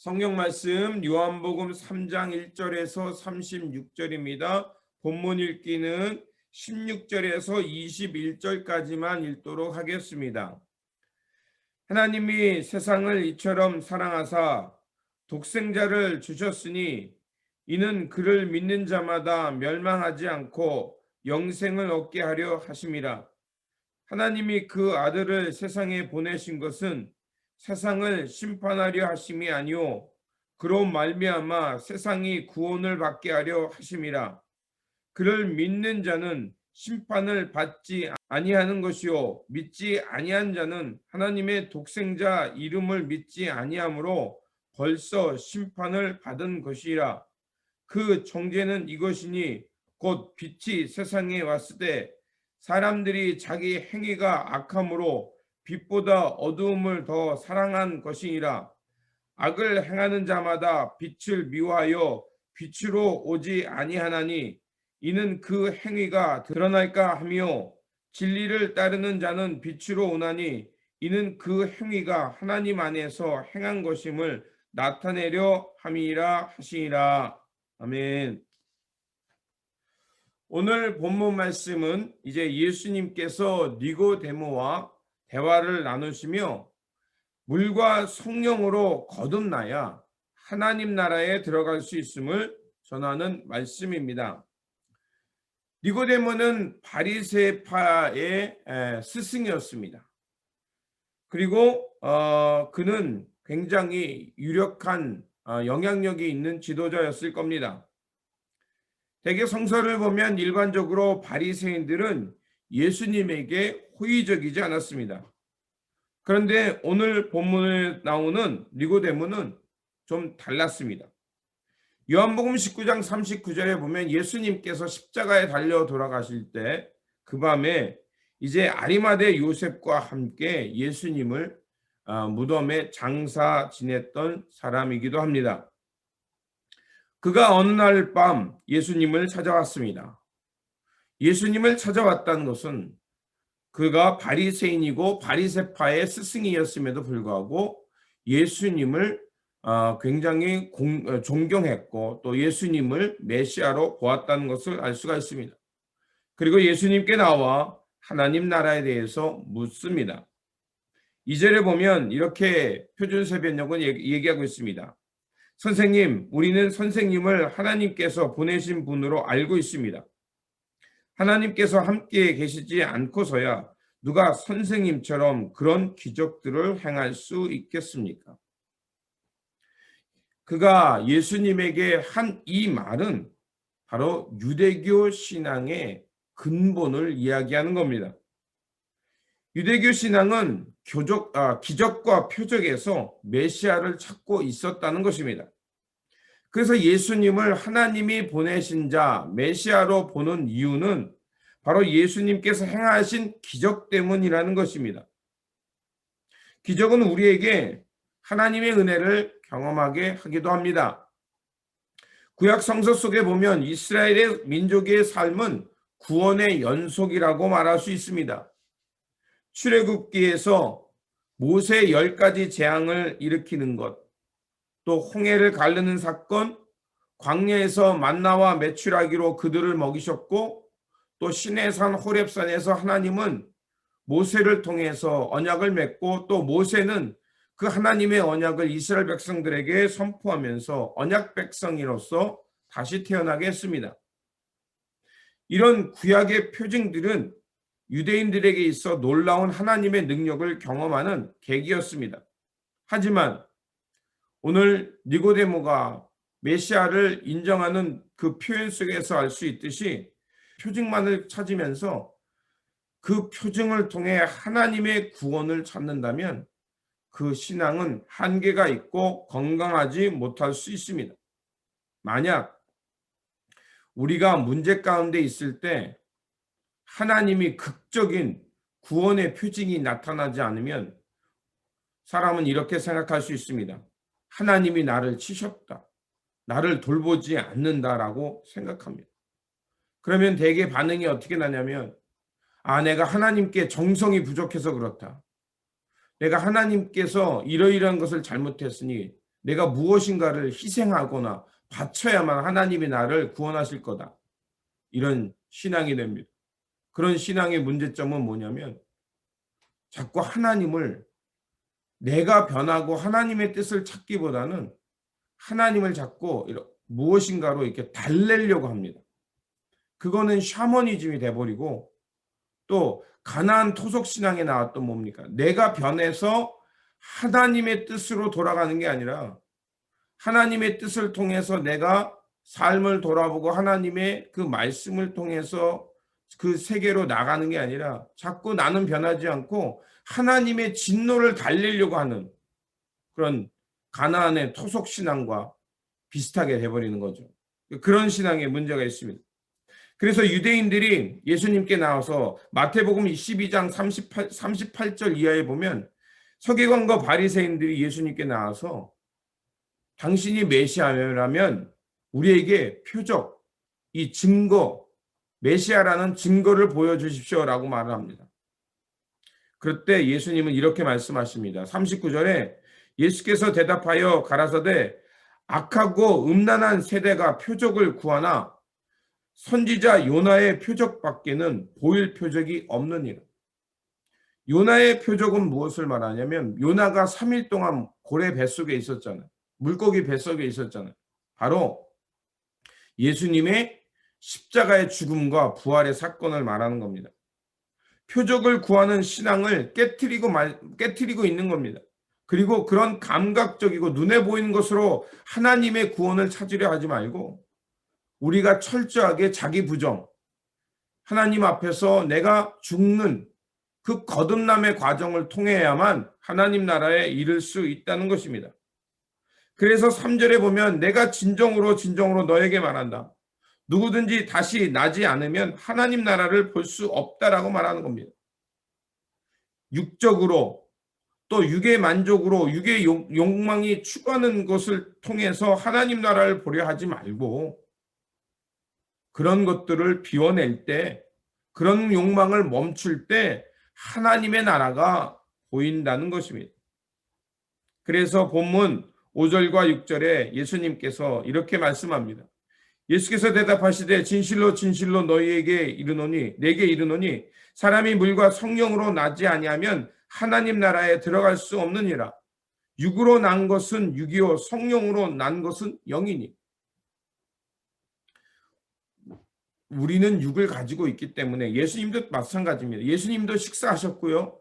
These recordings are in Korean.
성경 말씀 요한복음 3장 1절에서 36절입니다. 본문 읽기는 16절에서 21절까지만 읽도록 하겠습니다. 하나님이 세상을 이처럼 사랑하사 독생자를 주셨으니 이는 그를 믿는 자마다 멸망하지 않고 영생을 얻게 하려 하심이라. 하나님이 그 아들을 세상에 보내신 것은 세상을 심판하려 하심이 아니요 그로 말미암아 세상이 구원을 받게 하려 하심이라. 그를 믿는 자는 심판을 받지 아니하는 것이요 믿지 아니한 자는 하나님의 독생자 이름을 믿지 아니하므로 벌써 심판을 받은 것이라. 그 정죄는 이것이니 곧 빛이 세상에 왔을 때 사람들이 자기 행위가 악함으로 빛보다 어두움을 더 사랑한 것이니라. 악을 행하는 자마다 빛을 미워하여 빛으로 오지 아니하나니 이는 그 행위가 드러날까 하며 진리를 따르는 자는 빛으로 오나니 이는 그 행위가 하나님 안에서 행한 것임을 나타내려 함이라 하시니라. 아멘. 오늘 본문 말씀은 이제 예수님께서 니고데모와 대화를 나누시며 물과 성령으로 거듭나야 하나님 나라에 들어갈 수 있음을 전하는 말씀입니다. 니고데모는 바리새파의 스승이었습니다. 그리고 그는 굉장히 유력한 영향력이 있는 지도자였을 겁니다. 대개 성서를 보면 일반적으로 바리새인들은 예수님에게 호의적이지 않았습니다. 그런데 오늘 본문에 나오는 니고데모는 좀 달랐습니다. 요한복음 19장 39절에 보면 예수님께서 십자가에 달려 돌아가실 때 그 밤에 이제 아리마대 요셉과 함께 예수님을 무덤에 장사 지냈던 사람이기도 합니다. 그가 어느 날 밤 예수님을 찾아왔습니다. 예수님을 찾아왔다는 것은 그가 바리새인이고 바리새파의 스승이었음에도 불구하고 예수님을 굉장히 존경했고 또 예수님을 메시아로 보았다는 것을 알 수가 있습니다. 그리고 예수님께 나와 하나님 나라에 대해서 묻습니다. 2절에 보면 이렇게 표준세변역은 얘기하고 있습니다. 선생님, 우리는 선생님을 하나님께서 보내신 분으로 알고 있습니다. 하나님께서 함께 계시지 않고서야 누가 선생님처럼 그런 기적들을 행할 수 있겠습니까? 그가 예수님에게 한 이 말은 바로 유대교 신앙의 근본을 이야기하는 겁니다. 유대교 신앙은 기적과 표적에서 메시아를 찾고 있었다는 것입니다. 그래서 예수님을 하나님이 보내신 자, 메시아로 보는 이유는 바로 예수님께서 행하신 기적 때문이라는 것입니다. 기적은 우리에게 하나님의 은혜를 경험하게 하기도 합니다. 구약 성서 속에 보면 이스라엘의 민족의 삶은 구원의 연속이라고 말할 수 있습니다. 출애굽기에서 모세 10가지 재앙을 일으키는 것, 또 홍해를 가르는 사건, 광야에서 만나와 메추라기로 그들을 먹이셨고 또 시내산 호렙산에서 하나님은 모세를 통해서 언약을 맺고 또 모세는 그 하나님의 언약을 이스라엘 백성들에게 선포하면서 언약 백성으로서 다시 태어나게 했습니다. 이런 구약의 표징들은 유대인들에게 있어 놀라운 하나님의 능력을 경험하는 계기였습니다. 하지만 오늘 니고데모가 메시아를 인정하는 그 표현 속에서 알 수 있듯이 표징만을 찾으면서 그 표징을 통해 하나님의 구원을 찾는다면 그 신앙은 한계가 있고 건강하지 못할 수 있습니다. 만약 우리가 문제 가운데 있을 때 하나님이 극적인 구원의 표징이 나타나지 않으면 사람은 이렇게 생각할 수 있습니다. 하나님이 나를 치셨다. 나를 돌보지 않는다라고 생각합니다. 그러면 대개 반응이 어떻게 나냐면 내가 하나님께 정성이 부족해서 그렇다. 내가 하나님께서 이러이러한 것을 잘못했으니 내가 무엇인가를 희생하거나 바쳐야만 하나님이 나를 구원하실 거다. 이런 신앙이 됩니다. 그런 신앙의 문제점은 뭐냐면 자꾸 하나님을 내가 변하고 하나님의 뜻을 찾기보다는 하나님을 자꾸 무엇인가로 이렇게 달래려고 합니다. 그거는 샤머니즘이 돼버리고 또 가나안 토속 신앙에 나왔던 뭡니까? 내가 변해서 하나님의 뜻으로 돌아가는 게 아니라 하나님의 뜻을 통해서 내가 삶을 돌아보고 하나님의 그 말씀을 통해서 그 세계로 나가는 게 아니라 자꾸 나는 변하지 않고 하나님의 진노를 달래려고 하는 그런 가나안의 토속 신앙과 비슷하게 돼버리는 거죠. 그런 신앙에 문제가 있습니다. 그래서 유대인들이 예수님께 나와서 마태복음 22장 38절 이하에 보면 서기관과 바리새인들이 예수님께 나와서 당신이 메시아라면 우리에게 표적, 이 증거, 메시아라는 증거를 보여주십시오라고 말을 합니다. 그럴 때 예수님은 이렇게 말씀하십니다. 39절에 예수께서 대답하여 가라사대 악하고 음란한 세대가 표적을 구하나 선지자 요나의 표적밖에는 보일 표적이 없느니라. 요나의 표적은 무엇을 말하냐면 요나가 3일 동안 고래 뱃속에 있었잖아요. 물고기 뱃속에 있었잖아요. 바로 예수님의 십자가의 죽음과 부활의 사건을 말하는 겁니다. 표적을 구하는 신앙을 깨트리고 있는 겁니다. 그리고 그런 감각적이고 눈에 보이는 것으로 하나님의 구원을 찾으려 하지 말고 우리가 철저하게 자기 부정, 하나님 앞에서 내가 죽는 그 거듭남의 과정을 통해야만 하나님 나라에 이를 수 있다는 것입니다. 그래서 3절에 보면 내가 진정으로 너에게 말한다. 누구든지 다시 나지 않으면 하나님 나라를 볼 수 없다라고 말하는 겁니다. 육적으로 또 육의 만족으로 육의 욕망이 추구하는 것을 통해서 하나님 나라를 보려 하지 말고 그런 것들을 비워낼 때 그런 욕망을 멈출 때 하나님의 나라가 보인다는 것입니다. 그래서 본문 5절과 6절에 예수님께서 이렇게 말씀합니다. 예수께서 대답하시되 진실로 너희에게 내게 이르노니 사람이 물과 성령으로 나지 아니하면 하나님 나라에 들어갈 수 없느니라. 육으로 난 것은 육이요 성령으로 난 것은 영이니. 우리는 육을 가지고 있기 때문에 예수님도 마찬가지입니다. 예수님도 식사하셨고요.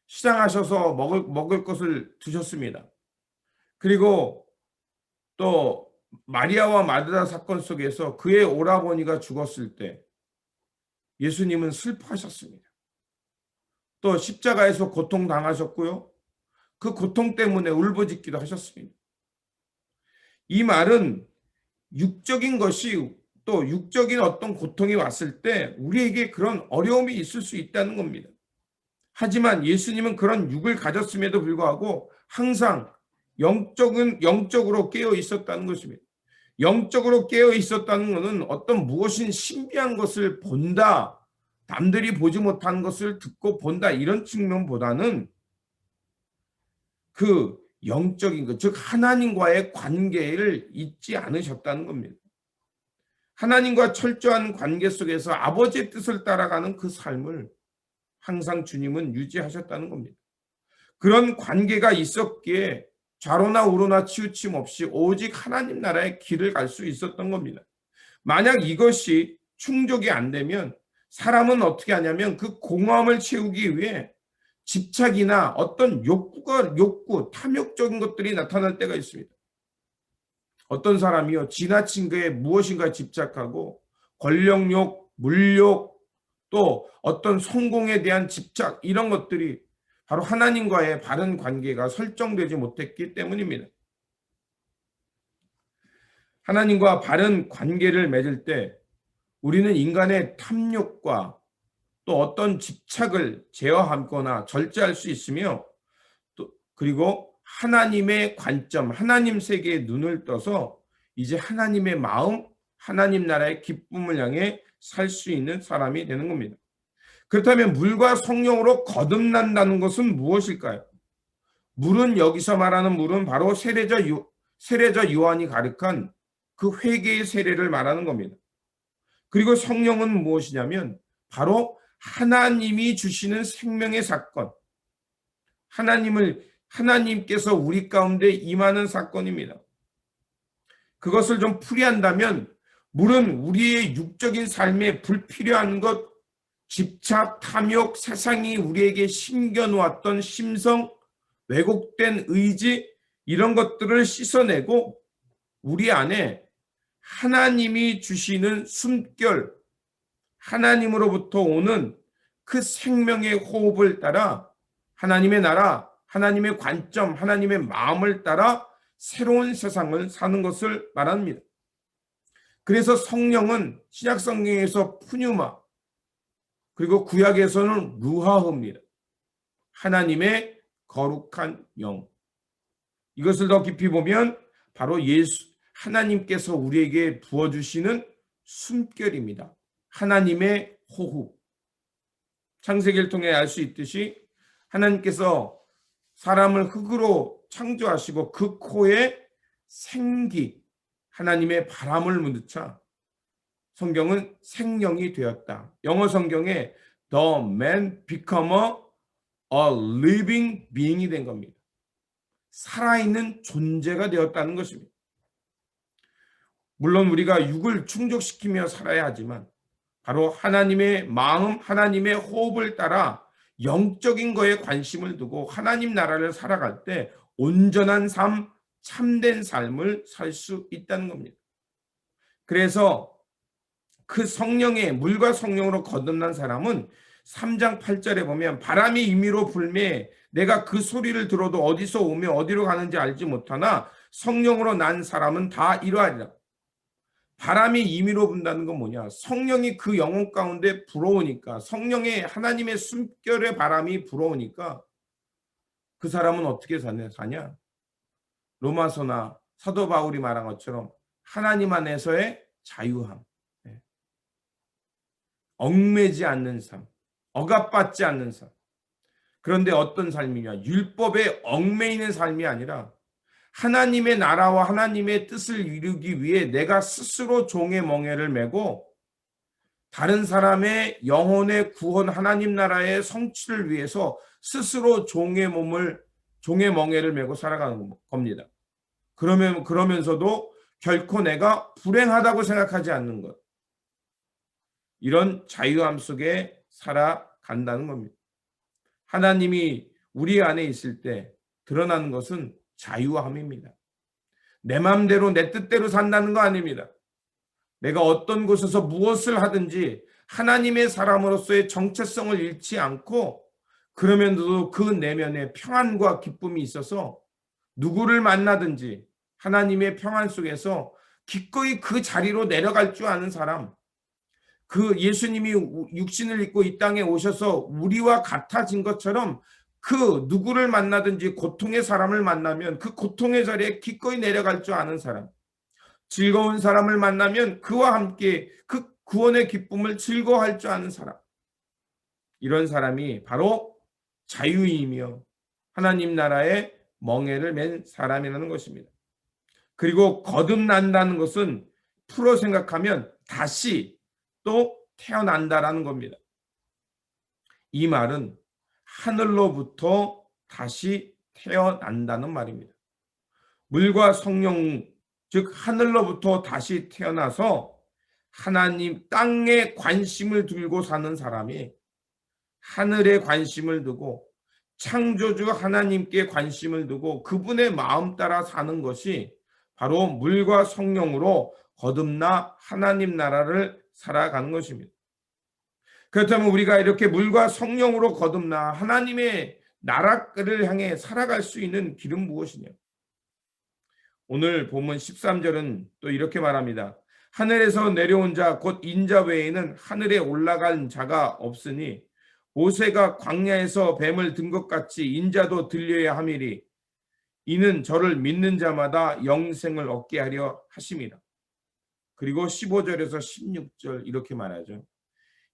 시장하셔서 먹을 것을 드셨습니다. 그리고 또 마리아와 마르다 사건 속에서 그의 오라버니가 죽었을 때 예수님은 슬퍼하셨습니다. 또 십자가에서 고통당하셨고요. 그 고통 때문에 울부짖기도 하셨습니다. 이 말은 육적인 것이 또 육적인 어떤 고통이 왔을 때 우리에게 그런 어려움이 있을 수 있다는 겁니다. 하지만 예수님은 그런 육을 가졌음에도 불구하고 항상 영적으로 깨어 있었다는 것입니다. 영적으로 깨어 있었다는 것은 어떤 무엇인 신비한 것을 본다, 남들이 보지 못한 것을 듣고 본다 이런 측면보다는 그 영적인 것, 즉 하나님과의 관계를 잊지 않으셨다는 겁니다. 하나님과 철저한 관계 속에서 아버지의 뜻을 따라가는 그 삶을 항상 주님은 유지하셨다는 겁니다. 그런 관계가 있었기에 좌로나 우로나 치우침 없이 오직 하나님 나라의 길을 갈 수 있었던 겁니다. 만약 이것이 충족이 안 되면 사람은 어떻게 하냐면 그 공허함을 채우기 위해 집착이나 어떤 탐욕적인 것들이 나타날 때가 있습니다. 어떤 사람이요 지나친 거에 무엇인가 집착하고 권력욕, 물욕, 또 어떤 성공에 대한 집착 이런 것들이 바로 하나님과의 바른 관계가 설정되지 못했기 때문입니다. 하나님과 바른 관계를 맺을 때 우리는 인간의 탐욕과 또 어떤 집착을 제어하거나 절제할 수 있으며 또 그리고 하나님의 관점, 하나님 세계에 눈을 떠서 이제 하나님의 마음, 하나님 나라의 기쁨을 향해 살 수 있는 사람이 되는 겁니다. 그렇다면 물과 성령으로 거듭난다는 것은 무엇일까요? 물은 여기서 말하는 물은 바로 세례자 요한이 가르친 그 회개의 세례를 말하는 겁니다. 그리고 성령은 무엇이냐면 바로 하나님이 주시는 생명의 사건, 하나님께서 우리 가운데 임하는 사건입니다. 그것을 좀 풀이한다면 물은 우리의 육적인 삶에 불필요한 것, 집착, 탐욕, 세상이 우리에게 심겨놓았던 심성, 왜곡된 의지, 이런 것들을 씻어내고 우리 안에 하나님이 주시는 숨결, 하나님으로부터 오는 그 생명의 호흡을 따라 하나님의 나라, 하나님의 관점, 하나님의 마음을 따라 새로운 세상을 사는 것을 말합니다. 그래서 성령은 신약 성경에서 푸뉴마, 그리고 구약에서는 루하흐입니다. 하나님의 거룩한 영. 이것을 더 깊이 보면 바로 하나님께서 우리에게 부어주시는 숨결입니다. 하나님의 호흡. 창세기를 통해 알 수 있듯이 하나님께서 사람을 흙으로 창조하시고 그 코에 생기, 하나님의 바람을 묻자 성경은 생명이 되었다. 영어 성경에 The man become a living being이 된 겁니다. 살아있는 존재가 되었다는 것입니다. 물론 우리가 육을 충족시키며 살아야 하지만 바로 하나님의 마음, 하나님의 호흡을 따라 영적인 거에 관심을 두고 하나님 나라를 살아갈 때 온전한 삶, 참된 삶을 살 수 있다는 겁니다. 그래서 그 성령의 물과 성령으로 거듭난 사람은 3장 8절에 보면 바람이 임의로 불매 내가 그 소리를 들어도 어디서 오며 어디로 가는지 알지 못하나 성령으로 난 사람은 다 이러하리라. 바람이 임의로 분다는 건 뭐냐? 성령이 그 영혼 가운데 불어오니까, 성령의 하나님의 숨결의 바람이 불어오니까 그 사람은 어떻게 사냐? 로마서나 사도 바울이 말한 것처럼 하나님 안에서의 자유함, 얽매지 않는 삶, 억압받지 않는 삶. 그런데 어떤 삶이냐? 율법에 얽매이는 삶이 아니라 하나님의 나라와 하나님의 뜻을 이루기 위해 내가 스스로 종의 멍에를 메고 다른 사람의 영혼의 구원, 하나님 나라의 성취를 위해서 스스로 종의 멍에를 메고 살아가는 겁니다. 그러면서도 결코 내가 불행하다고 생각하지 않는 것. 이런 자유함 속에 살아간다는 겁니다. 하나님이 우리 안에 있을 때 드러나는 것은 자유함입니다. 내 마음대로 내 뜻대로 산다는 거 아닙니다. 내가 어떤 곳에서 무엇을 하든지 하나님의 사람으로서의 정체성을 잃지 않고 그러면서도 그 내면에 평안과 기쁨이 있어서 누구를 만나든지 하나님의 평안 속에서 기꺼이 그 자리로 내려갈 줄 아는 사람, 그 예수님이 육신을 입고 이 땅에 오셔서 우리와 같아진 것처럼 그 누구를 만나든지 고통의 사람을 만나면 그 고통의 자리에 기꺼이 내려갈 줄 아는 사람, 즐거운 사람을 만나면 그와 함께 그 구원의 기쁨을 즐거워할 줄 아는 사람, 이런 사람이 바로 자유이며 하나님 나라의 멍에를 맨 사람이라는 것입니다. 그리고 거듭난다는 것은 풀어 생각하면 다시 또 태어난다라는 겁니다. 이 말은 하늘로부터 다시 태어난다는 말입니다. 물과 성령, 즉 하늘로부터 다시 태어나서 하나님 땅에 관심을 두고 사는 사람이 하늘에 관심을 두고 창조주 하나님께 관심을 두고 그분의 마음 따라 사는 것이 바로 물과 성령으로 거듭나 하나님 나라를 살아가는 것입니다. 그렇다면 우리가 이렇게 물과 성령으로 거듭나 하나님의 나라를 향해 살아갈 수 있는 길은 무엇이냐? 오늘 본문 13절은 또 이렇게 말합니다. 하늘에서 내려온 자 곧 인자 외에는 하늘에 올라간 자가 없으니 모세가 광야에서 뱀을 든 것 같이 인자도 들려야 함이리 이는 저를 믿는 자마다 영생을 얻게 하려 하심이라. 그리고 15절에서 16절 이렇게 말하죠.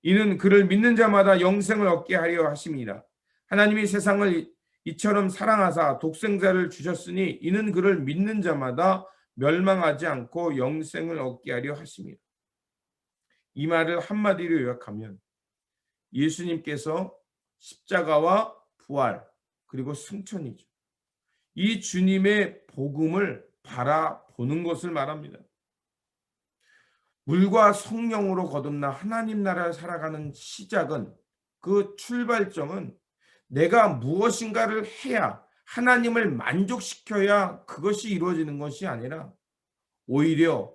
이는 그를 믿는 자마다 영생을 얻게 하려 하심이라. 하나님이 세상을 이처럼 사랑하사 독생자를 주셨으니 이는 그를 믿는 자마다 멸망하지 않고 영생을 얻게 하려 하심이라. 이 말을 한마디로 요약하면 예수님께서 십자가와 부활 그리고 승천이죠. 이 주님의 복음을 바라보는 것을 말합니다. 물과 성령으로 거듭나 하나님 나라를 살아가는 시작은, 그 출발점은 내가 무엇인가를 해야, 하나님을 만족시켜야 그것이 이루어지는 것이 아니라 오히려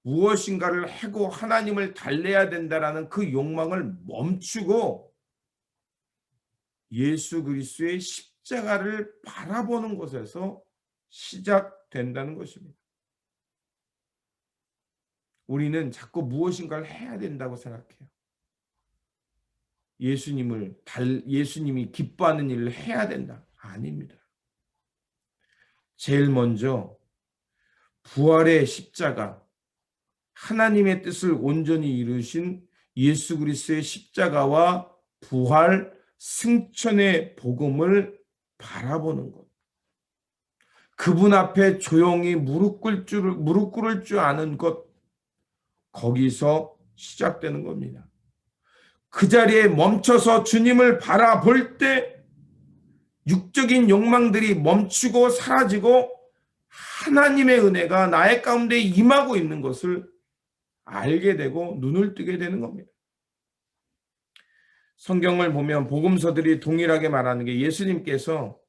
무엇인가를 하고 하나님을 달래야 된다라는 그 욕망을 멈추고 예수 그리스도의 십자가를 바라보는 것에서 시작된다는 것입니다. 우리는 자꾸 무엇인가를 해야 된다고 생각해요. 예수님이 기뻐하는 일을 해야 된다. 아닙니다. 제일 먼저 부활의 십자가, 하나님의 뜻을 온전히 이루신 예수 그리스도의 십자가와 부활, 승천의 복음을 바라보는 것. 그분 앞에 조용히 무릎 꿇을 줄 아는 것, 거기서 시작되는 겁니다. 그 자리에 멈춰서 주님을 바라볼 때 육적인 욕망들이 멈추고 사라지고 하나님의 은혜가 나의 가운데 임하고 있는 것을 알게 되고 눈을 뜨게 되는 겁니다. 성경을 보면 복음서들이 동일하게 말하는 게, 예수님께서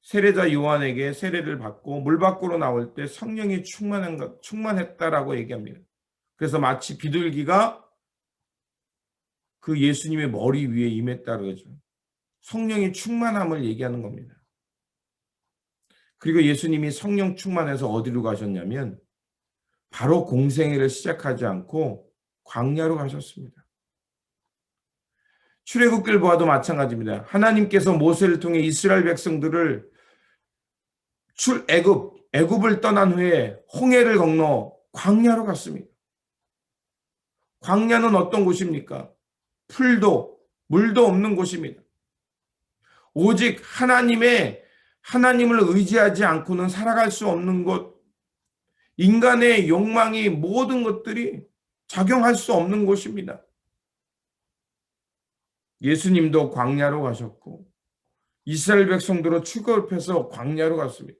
세례자 요한에게 세례를 받고 물 밖으로 나올 때 성령이 충만했다라고 얘기합니다. 그래서 마치 비둘기가 그 예수님의 머리 위에 임했다 그러죠. 성령의 충만함을 얘기하는 겁니다. 그리고 예수님이 성령 충만해서 어디로 가셨냐면 바로 공생애를 시작하지 않고 광야로 가셨습니다. 출애굽기를 보아도 마찬가지입니다. 하나님께서 모세를 통해 이스라엘 백성들을 애굽을 떠난 후에 홍해를 건너 광야로 갔습니다. 광야는 어떤 곳입니까? 풀도 물도 없는 곳입니다. 오직 하나님을 의지하지 않고는 살아갈 수 없는 곳, 인간의 욕망이 모든 것들이 작용할 수 없는 곳입니다. 예수님도 광야로 가셨고 이스라엘 백성들은 출애굽해서 광야로 갔습니다.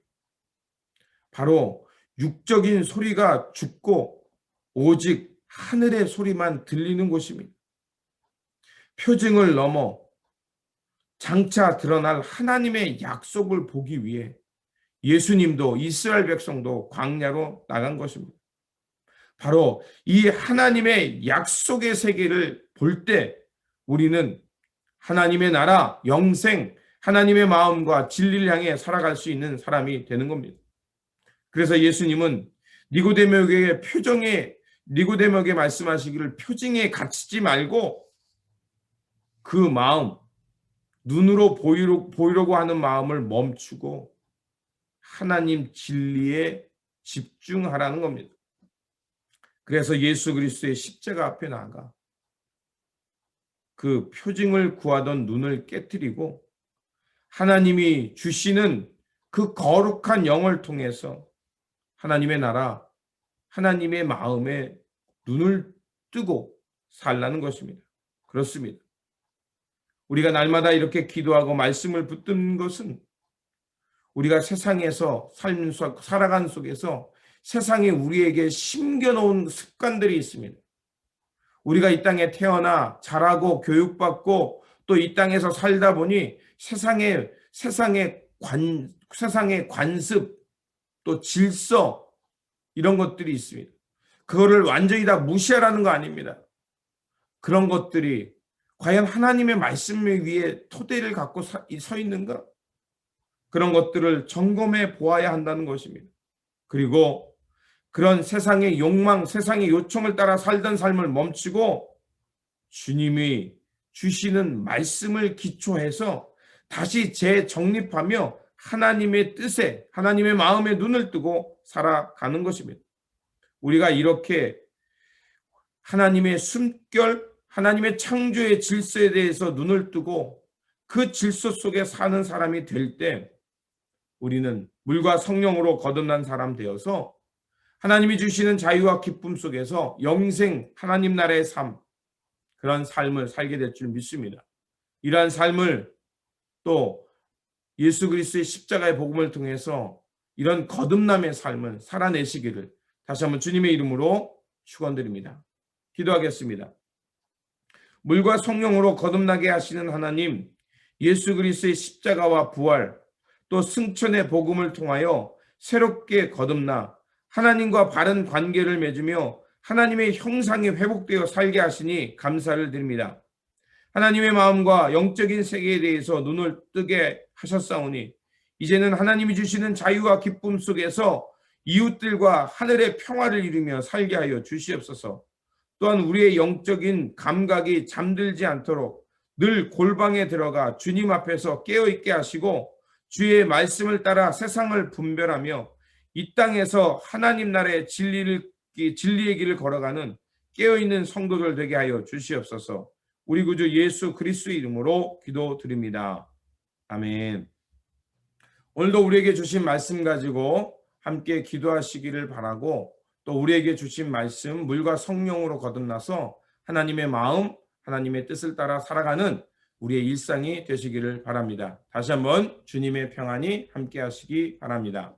바로 육적인 소리가 죽고 오직 하늘의 소리만 들리는 곳입니다. 표징을 넘어 장차 드러날 하나님의 약속을 보기 위해 예수님도 이스라엘 백성도 광야로 나간 것입니다. 바로 이 하나님의 약속의 세계를 볼 때 우리는 하나님의 나라, 영생, 하나님의 마음과 진리를 향해 살아갈 수 있는 사람이 되는 겁니다. 그래서 예수님은 니고데모에게 말씀하시기를, 표징에 갇히지 말고 그 마음, 눈으로 보이려고 하는 마음을 멈추고 하나님 진리에 집중하라는 겁니다. 그래서 예수 그리스도의 십자가 앞에 나가 그 표징을 구하던 눈을 깨트리고 하나님이 주시는 그 거룩한 영을 통해서 하나님의 나라, 하나님의 마음에 눈을 뜨고 살라는 것입니다. 그렇습니다. 우리가 날마다 이렇게 기도하고 말씀을 붙드는 것은 우리가 세상에서 살아가는 속에서 세상에 우리에게 심겨놓은 습관들이 있습니다. 우리가 이 땅에 태어나 자라고 교육받고 또 이 땅에서 살다 보니 세상의 관습 또 질서 이런 것들이 있습니다. 그거를 완전히 다 무시하라는 거 아닙니다. 그런 것들이 과연 하나님의 말씀 위에 토대를 갖고 서 있는가? 그런 것들을 점검해 보아야 한다는 것입니다. 그리고 그런 세상의 욕망, 세상의 요청을 따라 살던 삶을 멈추고 주님이 주시는 말씀을 기초해서 다시 재정립하며 하나님의 뜻에, 하나님의 마음에 눈을 뜨고 살아가는 것입니다. 우리가 이렇게 하나님의 숨결, 하나님의 창조의 질서에 대해서 눈을 뜨고 그 질서 속에 사는 사람이 될 때 우리는 물과 성령으로 거듭난 사람 되어서 하나님이 주시는 자유와 기쁨 속에서 영생 하나님 나라의 삶, 그런 삶을 살게 될 줄 믿습니다. 이러한 삶을 또 예수 그리스도의 십자가의 복음을 통해서 이런 거듭남의 삶을 살아내시기를 다시 한번 주님의 이름으로 축원드립니다. 기도하겠습니다. 물과 성령으로 거듭나게 하시는 하나님, 예수 그리스도의 십자가와 부활, 또 승천의 복음을 통하여 새롭게 거듭나 하나님과 바른 관계를 맺으며 하나님의 형상이 회복되어 살게 하시니 감사를 드립니다. 하나님의 마음과 영적인 세계에 대해서 눈을 뜨게 하셨사오니 이제는 하나님이 주시는 자유와 기쁨 속에서 이웃들과 하늘의 평화를 이루며 살게 하여 주시옵소서. 또한 우리의 영적인 감각이 잠들지 않도록 늘 골방에 들어가 주님 앞에서 깨어있게 하시고 주의 말씀을 따라 세상을 분별하며 이 땅에서 하나님 나라의 진리의 길을 걸어가는 깨어있는 성도들 되게 하여 주시옵소서. 우리 구주 예수 그리스도의 이름으로 기도드립니다. 아멘. 오늘도 우리에게 주신 말씀 가지고 함께 기도하시기를 바라고, 또 우리에게 주신 말씀 물과 성령으로 거듭나서 하나님의 마음, 하나님의 뜻을 따라 살아가는 우리의 일상이 되시기를 바랍니다. 다시 한번 주님의 평안이 함께 하시기 바랍니다.